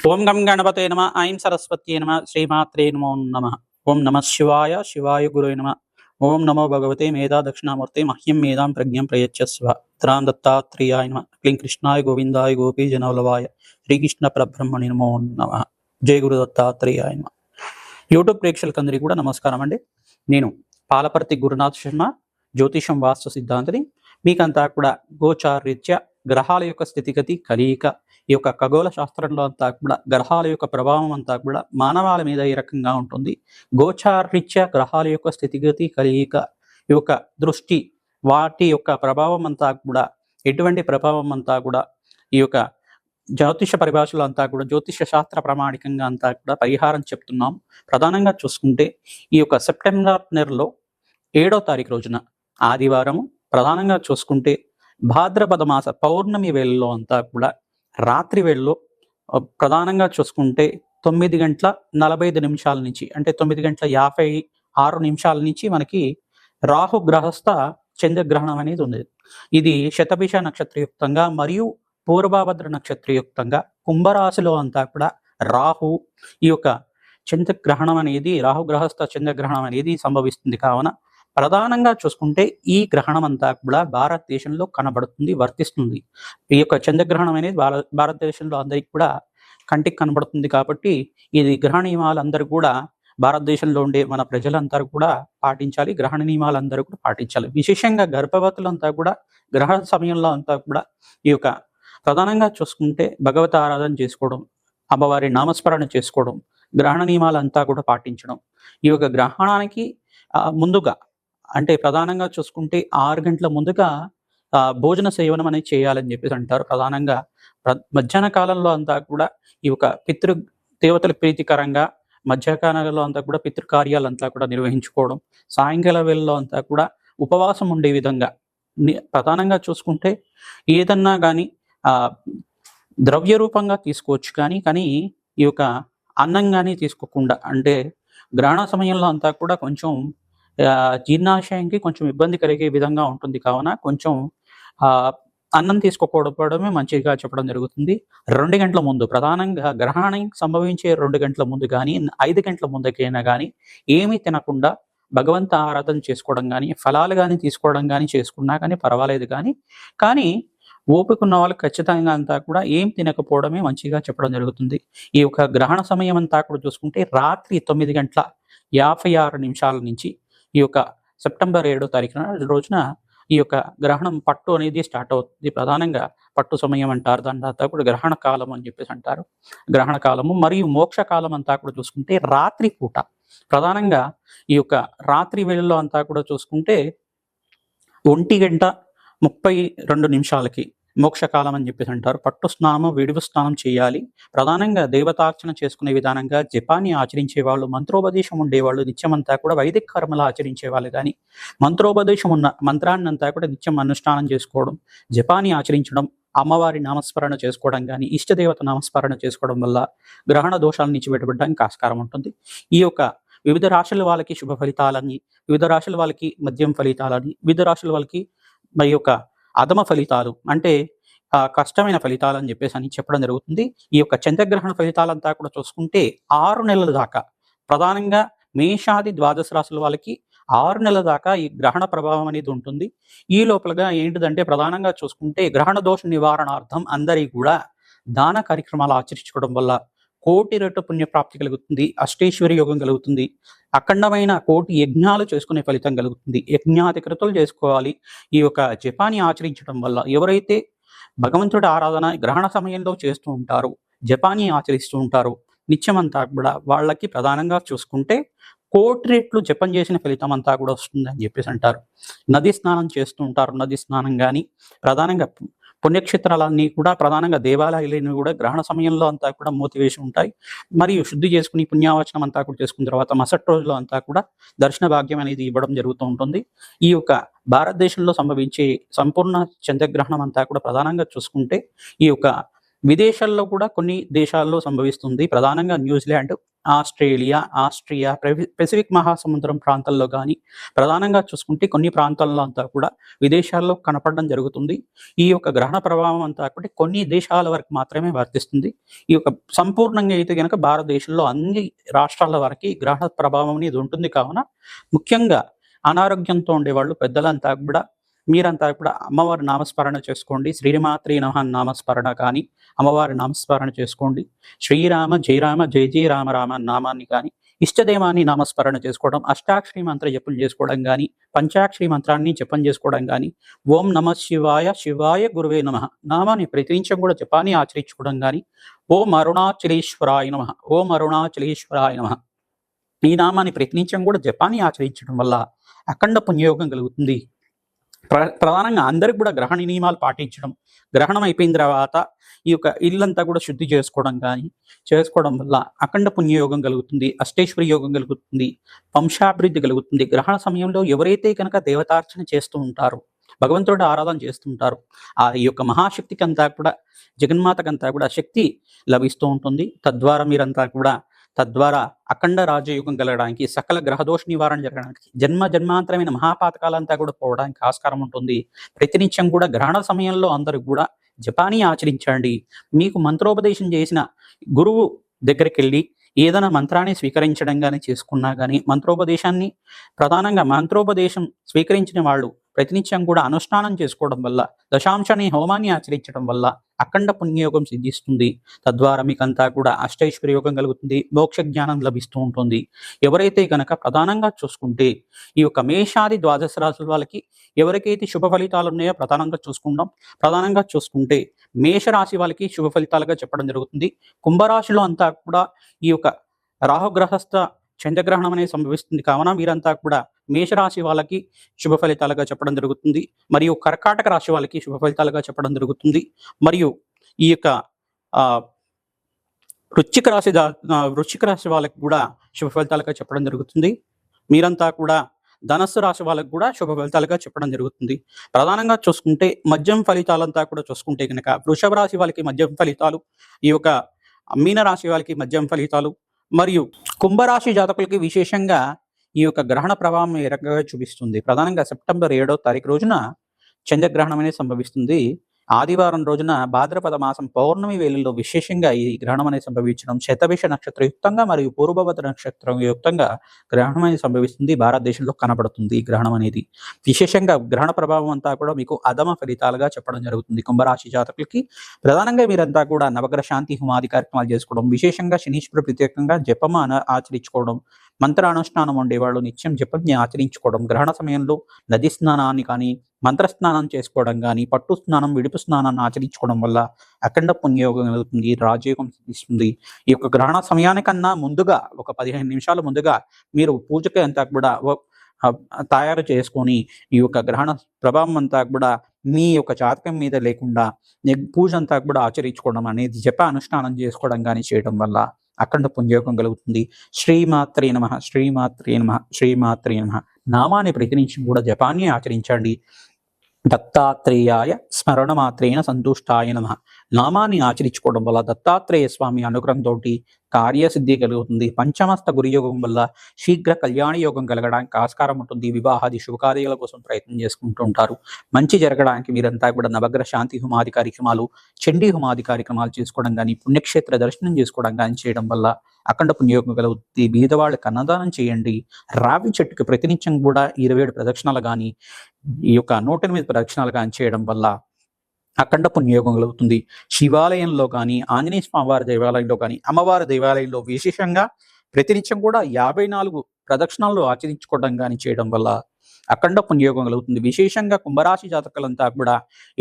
ఓం గం గణపతే నమ ఐం సరస్వత్యై నమ శ్రీమాత్రే నమో నమ. ఓం నమ శివాయ శివాయ గురువే నమ. ఓం నమో భగవతే మేధా దక్షిణామూర్తే మహ్యం మేధాం ప్రజ్ఞం ప్రయచ్చస్వ. త్రాం దత్తాత్రేయాయ నమ. క్లీం కృష్ణాయ గోవిందాయ గోపీ జనవల్లభాయ శ్రీకృష్ణ పరబ్రహ్మణి నమో నమ. జై గురు దత్తాత్రేయాయ నమ. యూట్యూబ్ ప్రేక్షకులందరికీ కూడా నమస్కారం అండి. నేను పాలపర్తి గురునాథ్ శర్మ, జ్యోతిషం వాస్తు సిద్ధాంతిని. మీకంతా కూడా గోచారరీత్యా గ్రహాల యొక్క స్థితిగతి కలియిక, ఈ యొక్క ఖగోళ శాస్త్రంలో అంతా కూడా గ్రహాల యొక్క ప్రభావం అంతా కూడా మానవాళి మీద ఈ రకంగా ఉంటుంది. గోచారరీత్యా గ్రహాల యొక్క స్థితిగతి కలియిక, ఈ యొక్క దృష్టి, వాటి యొక్క ప్రభావం అంతా కూడా ఎటువంటి ప్రభావం అంతా కూడా ఈ యొక్క జ్యోతిష పరిభాషలో అంతా కూడా జ్యోతిష శాస్త్ర ప్రామాణికంగా అంతా కూడా పరిహారం చెప్తున్నాం. ప్రధానంగా చూసుకుంటే ఈ యొక్క సెప్టెంబర్ నెలలో 7వ తారీఖు రోజున ఆదివారము, ప్రధానంగా చూసుకుంటే భాద్రపద మాస పౌర్ణమి వేళలో అంతా కూడా రాత్రి వేళలో ప్రధానంగా చూసుకుంటే 9:45 నుంచి, అంటే 9:56 నుంచి మనకి రాహు గ్రహస్థ చంద్రగ్రహణం అనేది ఉంది. ఇది శతభిష నక్షత్రయుక్తంగా మరియు పూర్వభద్ర నక్షత్రయుక్తంగా కుంభరాశిలో అంతా కూడా రాహు ఈ యొక్క చంద్రగ్రహణం అనేది, రాహుగ్రహస్థ చంద్రగ్రహణం అనేది సంభవిస్తుంది. కావున ప్రధానంగా చూసుకుంటే ఈ గ్రహణం అంతా కూడా భారతదేశంలో కనబడుతుంది, వర్తిస్తుంది. ఈ యొక్క చంద్రగ్రహణం అనేది భారతదేశంలో అందరికీ కూడా కంటికి కనబడుతుంది. కాబట్టి ఇది గ్రహణ నియమాలందరూ కూడా భారతదేశంలో ఉండే మన ప్రజలందరూ కూడా పాటించాలి. గ్రహణ నియమాలందరూ కూడా పాటించాలి. విశేషంగా గర్భవతులంతా కూడా గ్రహణ సమయంలో అంతా కూడా ఈ యొక్క ప్రధానంగా చూసుకుంటే భగవత ఆరాధన చేసుకోవడం, అమ్మవారి నామస్మరణ చేసుకోవడం, గ్రహణ నియమాలంతా కూడా పాటించడం. ఈ యొక్క గ్రహణానికి ముందుగా, అంటే ప్రధానంగా చూసుకుంటే 6 గంటల ముందుగా భోజన సేవనం అనేది చేయాలని చెప్పేసి అంటారు. ప్రధానంగా మధ్యాహ్న కాలంలో అంతా కూడా ఈ యొక్క దేవతలకు ప్రీతికరంగా మధ్యాహ్నాలలో అంతా కూడా పితృకార్యాలంతా కూడా నిర్వహించుకోవడం, సాయంకాల వేళలో అంతా కూడా ఉపవాసం ఉండే విధంగా ప్రధానంగా చూసుకుంటే ఏదన్నా కానీ ద్రవ్య రూపంగా తీసుకోవచ్చు, కానీ ఈ యొక్క అన్నం కానీ తీసుకోకుండా, అంటే గ్రహణ సమయంలో అంతా కూడా కొంచెం జీర్ణాశయానికి కొంచెం ఇబ్బంది కలిగే విధంగా ఉంటుంది. కావున కొంచెం అన్నం తీసుకోకపోవడమే మంచిగా చెప్పడం జరుగుతుంది. 2 గంటల ముందు, ప్రధానంగా గ్రహణం సంభవించే 2 గంటల ముందు కానీ 5 గంటల ముందుకైనా కానీ ఏమీ తినకుండా భగవంత ఆరాధన చేసుకోవడం కానీ, ఫలాలు కానీ తీసుకోవడం కానీ చేసుకున్నా కానీ పర్వాలేదు. కానీ ఓపిక ఉన్న వాళ్ళు ఖచ్చితంగా అంతా కూడా ఏం తినకపోవడమే మంచిగా చెప్పడం జరుగుతుంది. ఈ యొక్క గ్రహణ సమయం అంతా కూడా చూసుకుంటే రాత్రి 9:56 నుంచి ఈ యొక్క సెప్టెంబర్ 7వ తారీఖున రోజున ఈ యొక్క గ్రహణం పట్టు అనేది స్టార్ట్ అవుతుంది. ప్రధానంగా పట్టు సమయం అంటారు. దాని అంతా కూడా గ్రహణ కాలం అని చెప్పేసి అంటారు. గ్రహణ కాలము మరియు మోక్ష కాలం అంతా కూడా చూసుకుంటే రాత్రి పూట, ప్రధానంగా ఈ యొక్క రాత్రి వేళల్లో అంతా కూడా చూసుకుంటే 1:32 మోక్షకాలం అని చెప్పేసి అంటారు. పట్టు స్నానము, విడుపు స్నానం చేయాలి. ప్రధానంగా దేవతార్చన చేసుకునే విధానంగా జపాన్ని ఆచరించే వాళ్ళు, మంత్రోపదేశం ఉండేవాళ్ళు నిత్యమంతా కూడా వైదిక కర్మలు ఆచరించే వాళ్ళు కానీ, మంత్రోపదేశం ఉన్న మంత్రాన్ని అంతా కూడా నిత్యం అనుష్ఠానం చేసుకోవడం, జపాన్ని ఆచరించడం, అమ్మవారి నామస్మరణ చేసుకోవడం కానీ, ఇష్టదేవత నామస్మరణ చేసుకోవడం వల్ల గ్రహణ దోషాల నుంచి బయటపడడానికి ఆస్కారం ఉంటుంది. ఈ యొక్క వివిధ రాశుల వాళ్ళకి శుభ ఫలితాలని, వివిధ రాశుల వాళ్ళకి మధ్యం ఫలితాలని, వివిధ రాశుల వాళ్ళకి మరి యొక్క అధమ ఫలితాలు, అంటే కష్టమైన ఫలితాలు అని చెప్పేసి అని చెప్పడం జరుగుతుంది. ఈ యొక్క చంద్రగ్రహణ ఫలితాలంతా కూడా చూసుకుంటే 6 నెలల దాకా, ప్రధానంగా మేషాది ద్వాదశ రాశుల వాళ్ళకి 6 నెలల దాకా ఈ గ్రహణ ప్రభావం అనేది ఉంటుంది. ఈ లోపలగా ఏంటిదంటే ప్రధానంగా చూసుకుంటే గ్రహణ దోష నివారణార్థం అందరికీ కూడా దాన కార్యక్రమాలు ఆచరించుకోవడం వల్ల 1,00,00,000 రెట్టు పుణ్యప్రాప్తి కలుగుతుంది, అష్టైశ్వర్య యోగం కలుగుతుంది, అఖండమైన 1,00,00,000 యజ్ఞాలు చేసుకునే ఫలితం కలుగుతుంది. యజ్ఞాధికృతులు చేసుకోవాలి. ఈ యొక్క జపాన్ని ఆచరించడం వల్ల ఎవరైతే భగవంతుడి ఆరాధన గ్రహణ సమయంలో చేస్తూ ఉంటారో, జపాన్ని ఆచరిస్తూ ఉంటారో, నిత్యమంతా కూడా వాళ్ళకి ప్రధానంగా చూసుకుంటే 1,00,00,000 రెట్లు జపం చేసిన ఫలితం అంతా కూడా వస్తుంది అని చెప్పేసి అంటారు. నది స్నానం చేస్తూ ఉంటారు. నది స్నానం కానీ, ప్రధానంగా పుణ్యక్షేత్రాలన్నీ కూడా, ప్రధానంగా దేవాలయాలన్నీ కూడా గ్రహణ సమయంలో అంతా కూడా మూతివేసి ఉంటాయి. మరియు శుద్ధి చేసుకుని పుణ్యావచనం అంతా కూడా చేసుకున్న తర్వాత మరుసటి రోజులో అంతా కూడా దర్శన భాగ్యం అనేది ఇవ్వడం జరుగుతూ ఉంటుంది. ఈ యొక్క భారతదేశంలో సంభవించే సంపూర్ణ చంద్రగ్రహణం అంతా కూడా ప్రధానంగా చూసుకుంటే ఈ యొక్క విదేశాల్లో కూడా కొన్ని దేశాల్లో సంభవిస్తుంది. ప్రధానంగా న్యూజిలాండ్, ఆస్ట్రేలియా, ఆస్ట్రియా, పెసిఫిక్ మహాసముద్రం ప్రాంతాల్లో గానీ, ప్రధానంగా చూసుకుంటే కొన్ని ప్రాంతాల్లో అంతా కూడా విదేశాల్లో కనపడడం జరుగుతుంది. ఈ యొక్క గ్రహణ ప్రభావం అంతా కూడా కొన్ని దేశాల వరకు మాత్రమే వర్తిస్తుంది. ఈ యొక్క సంపూర్ణంగా అయితే గనక భారతదేశంలో అన్ని రాష్ట్రాల వరకి గ్రహణ ప్రభావం అనేది ఉంటుంది కావున, ముఖ్యంగా అనారోగ్యంతో ఉండేవాళ్ళు పెద్దలంతా కూడా మీరంతా కూడా అమ్మవారి నామస్మరణ చేసుకోండి. శ్రీమాత్రే నమః నామస్మరణ కానీ, అమ్మవారి నామస్మరణ చేసుకోండి. శ్రీరామ జయ రామ జయ జయ రామ రామ నామాన్ని కానీ, ఇష్టదేవాన్ని నామస్మరణ చేసుకోవడం, అష్టాక్షరి మంత్ర జపం చేసుకోవడం కానీ, పంచాక్షరి మంత్రాన్ని జపం చేసుకోవడం కానీ, ఓం నమ శివాయ శివాయ గురువే నమ నామాన్ని ప్రతినిత్యం కూడా జపాన్ని ఆచరించుకోవడం కానీ, ఓం అరుణాచలేశ్వరాయ నమ ఓం అరుణాచలేశ్వరాయ నమ ఈ నామాన్ని ప్రతినిత్యం కూడా జపాన్ని ఆచరించడం వల్ల అఖండ పుణ్యయోగం కలుగుతుంది. ప్రధానంగా అందరికి కూడా గ్రహణ నియమాలు పాటించడం, గ్రహణం అయిపోయిన తర్వాత ఈ యొక్క ఇల్లంతా కూడా శుద్ధి చేసుకోవడం వల్ల అఖండ పుణ్యయోగం కలుగుతుంది, అష్టేశ్వరి యోగం కలుగుతుంది, వంశాభివృద్ధి కలుగుతుంది. గ్రహణ సమయంలో ఎవరైతే కనుక దేవతార్చన చేస్తూ ఉంటారో, భగవంతుడి ఆరాధన చేస్తుంటారు, ఆ యొక్క మహాశక్తికి అంతా కూడా, జగన్మాతకంతా కూడా శక్తి లభిస్తూ ఉంటుంది. తద్వారా అఖండ రాజయోగం కలగడానికి, సకల గ్రహదోష నివారణ జరగడానికి, జన్మాంతరమైన మహాపాతకాలంతా కూడా పోవడానికి ఆస్కారం ఉంటుంది. ప్రతినిత్యం కూడా గ్రహణ సమయంలో అందరూ కూడా జపాన్ని ఆచరించండి. మీకు మంత్రోపదేశం చేసిన గురువు దగ్గరికి వెళ్ళి ఏదైనా మంత్రాన్ని స్వీకరించడం కానీ చేసుకున్నా కానీ, ప్రధానంగా మంత్రోపదేశం స్వీకరించిన వాళ్ళు ప్రతినిత్యం కూడా అనుష్ఠానం చేసుకోవడం వల్ల, దశాంశాన్ని హోమాన్ని ఆచరించడం వల్ల అఖండ పుణ్యయోగం సిద్ధిస్తుంది. తద్వారా మీకంతా కూడా అష్టైశ్వర్య యోగం కలుగుతుంది, మోక్ష జ్ఞానం లభిస్తూ ఉంటుంది. ఎవరైతే కనుక ప్రధానంగా చూసుకుంటే ఈ యొక్క మేషాది ద్వాదశ రాశుల వాళ్ళకి ఎవరికైతే శుభ ఫలితాలు ఉన్నాయో ప్రధానంగా చూసుకుంటే మేషరాశి వాళ్ళకి శుభ ఫలితాలుగా చెప్పడం జరుగుతుంది. కుంభరాశిలో అంతా కూడా ఈ యొక్క రాహుగ్రహస్థ చంద్రగ్రహణం అనేది సంభవిస్తుంది కావున వీరంతా కూడా మేషరాశి వాళ్ళకి శుభ ఫలితాలుగా చెప్పడం జరుగుతుంది. మరియు కర్కాటక రాశి వాళ్ళకి శుభ ఫలితాలుగా చెప్పడం జరుగుతుంది. మరియు ఈ యొక్క వృశ్చిక రాశి వాళ్ళకి కూడా శుభ ఫలితాలుగా చెప్పడం జరుగుతుంది. మీరంతా కూడా ధనస్సు రాశి వాళ్ళకు కూడా శుభ ఫలితాలుగా చెప్పడం జరుగుతుంది. ప్రధానంగా చూసుకుంటే మధ్యం ఫలితాలంతా కూడా చూసుకుంటే కనుక వృషభ రాశి వాళ్ళకి మధ్యం ఫలితాలు, ఈ యొక్క మీన రాశి వాళ్ళకి మధ్యం ఫలితాలు, మరియు కుంభరాశి జాతకులకి విశేషంగా ఈ యొక్క గ్రహణ ప్రభావం ఏ రకంగా చూపిస్తుంది. ప్రధానంగా సెప్టెంబర్ 7వ తారీఖు రోజున చంద్రగ్రహణం అనేది సంభవిస్తుంది. ఆదివారం రోజున భాద్రపద మాసం పౌర్ణమి వేళల్లో విశేషంగా ఈ గ్రహణం అనేది సంభవించడం, శతభిష నక్షత్రయుక్తంగా మరియు పూర్వభద్ర నక్షత్రయుక్తంగా గ్రహణం అనేది సంభవిస్తుంది. భారతదేశంలో కనబడుతుంది ఈ గ్రహణం అనేది. విశేషంగా గ్రహణ ప్రభావం అంతా కూడా మీకు అధమ ఫలితాలుగా చెప్పడం జరుగుతుంది. కుంభరాశి జాతకులకి ప్రధానంగా మీరంతా కూడా నవగ్రహ శాంతి హోమాది కార్యక్రమాలు చేసుకోవడం, విశేషంగా శనీశ్వర ప్రత్యేకంగా జపం ఆచరించుకోవడం, మంత్రానుష్ఠానం ఉండేవాళ్ళు నిత్యం జపంని ఆచరించుకోవడం, గ్రహణ సమయంలో నది స్నానాన్ని కానీ, మంత్రస్నానం చేసుకోవడం కానీ, పట్టు స్నానం, విడుపు స్నానాన్ని ఆచరించుకోవడం వల్ల అఖండ పుణ్యయోగం కలుగుతుంది, రాజయోగం సిద్ధిస్తుంది. ఈ యొక్క గ్రహణ సమయానికన్నా ముందుగా ఒక 15 నిమిషాల ముందుగా మీరు పూజకి అంతా కూడా తయారు చేసుకొని ఈ యొక్క గ్రహణ ప్రభావం అంతా కూడా మీ యొక్క జాతకం మీద లేకుండా పూజ అంతా కూడా ఆచరించుకోవడం అనేది, జప అనుష్ఠానం చేసుకోవడం కానీ చేయడం వల్ల అఖండ పుణ్యయోగం కలుగుతుంది. శ్రీమాత్రే నమః శ్రీమాత్రే నమః శ్రీమాత్రే నమః నామాన్ని ప్రతినిత్యం కూడా జపాన్ని ఆచరించండి. దత్తాత్రేయాయ స్మరణ మాత్రేణ సంతుష్టాయ నమః నామాన్ని ఆచరించుకోవడం వల్ల దత్తాత్రేయ స్వామి అనుగ్రహంతో కార్యసిద్ధి కలుగుతుంది. పంచమస్త గురియోగం వల్ల శీఘ్ర కళ్యాణ యోగం కలగడానికి ఆస్కారం ఉంటుంది. వివాహాది శుభకార్యాల కోసం ప్రయత్నం చేసుకుంటూ ఉంటారు. మంచి జరగడానికి మీరంతా కూడా నవగ్రహ శాంతి హోమాది కార్యక్రమాలు, చండీ హోమాది కార్యక్రమాలు చేసుకోవడం కానీ, పుణ్యక్షేత్ర దర్శనం చేసుకోవడం కానీ చేయడం వల్ల అఖండ పుణ్యయోగం కలుగుతుంది. బీదవాళ్ళకి అన్నదానం చేయండి. రావి చెట్టుకి ప్రతినిత్యం కూడా 27 ప్రదక్షిణాలు కానీ, ఈ యొక్క 108 ప్రదక్షిణాలు కానీ చేయడం వల్ల అఖండ పుణ్యయోగం కలుగుతుంది. శివాలయంలో కానీ, ఆంజనేయ స్వామివారి దేవాలయంలో కానీ, అమ్మవారి దేవాలయంలో విశేషంగా ప్రతినిత్యం కూడా 54 ప్రదక్షిణాలు ఆచరించుకోవడం కానీ చేయడం వల్ల అఖండ పుణ్యయోగం కలుగుతుంది. విశేషంగా కుంభరాశి జాతకులంతా కూడా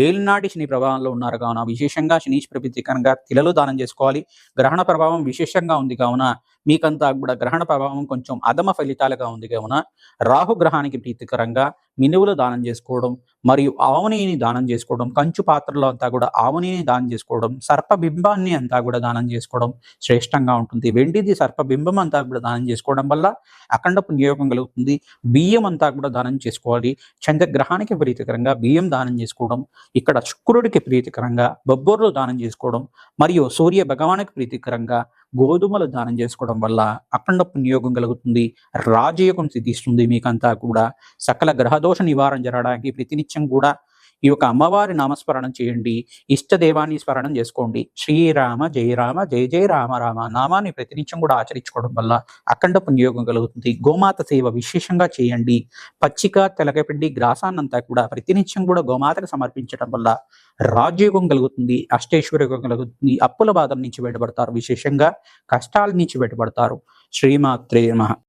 ఏలినాటి శని ప్రభావంలో ఉన్నారు కావున విశేషంగా శనీశ్వర ప్రత్యేకంగా తిలలు దానం చేసుకోవాలి. గ్రహణ ప్రభావం విశేషంగా ఉంది కావున మీకంతా కూడా గ్రహణ ప్రభావం కొంచెం అధమ ఫలితాలుగా ఉంది కావున రాహు గ్రహానికి ప్రీతికరంగా మినువులు దానం చేసుకోవడం, మరియు ఆవు నెయ్యిని దానం చేసుకోవడం, కంచు పాత్రలో అంతా కూడా ఆవు నెయ్యిని దానం చేసుకోవడం, సర్పబింబాన్ని అంతా కూడా దానం చేసుకోవడం శ్రేష్టంగా ఉంటుంది. వెండిది సర్పబింబం అంతా కూడా దానం చేసుకోవడం వల్ల అఖండ పుణ్యయోగం కలుగుతుంది. బియ్యం అంతా కూడా దానం చేసుకోవాలి. చంద్రగ్రహానికి ప్రీతికరంగా బియ్యం దానం చేసుకోవడం, ఇక్కడ శుక్రుడికి ప్రీతికరంగా బొబ్బర్లు దానం చేసుకోవడం, మరియు సూర్య భగవానికి ప్రీతికరంగా గోధుమలు దానం చేసుకోవడం వల్ల అఖండ పుణ్యయోగం కలుగుతుంది. రాజయోగం సిద్ధిస్తుంది. మీకంతా కూడా సకల గ్రహదోష నివారణ జరగడానికి ప్రతినిత్యం కూడా ఈ యొక్క అమ్మవారి నామస్మరణం చేయండి. ఇష్టదేవాన్ని స్మరణం చేసుకోండి. శ్రీరామ జయ రామ జయ జయ రామ రామ నామాన్ని ప్రతినిత్యం కూడా ఆచరించుకోవడం వల్ల అఖండ పుణ్యయోగం కలుగుతుంది. గోమాత సేవ విశేషంగా చేయండి. పచ్చిక తెలగపిండి గ్రాసాన్నంతా కూడా ప్రతినిత్యం కూడా గోమాతకు సమర్పించడం వల్ల రాజయోగం కలుగుతుంది. అష్టైశ్వర్యోగం కలుగుతుంది. అప్పుల బాధల నుంచి బయటపడతారు. విశేషంగా కష్టాల నుంచి బయటపడతారు. శ్రీమాత్రే నమః.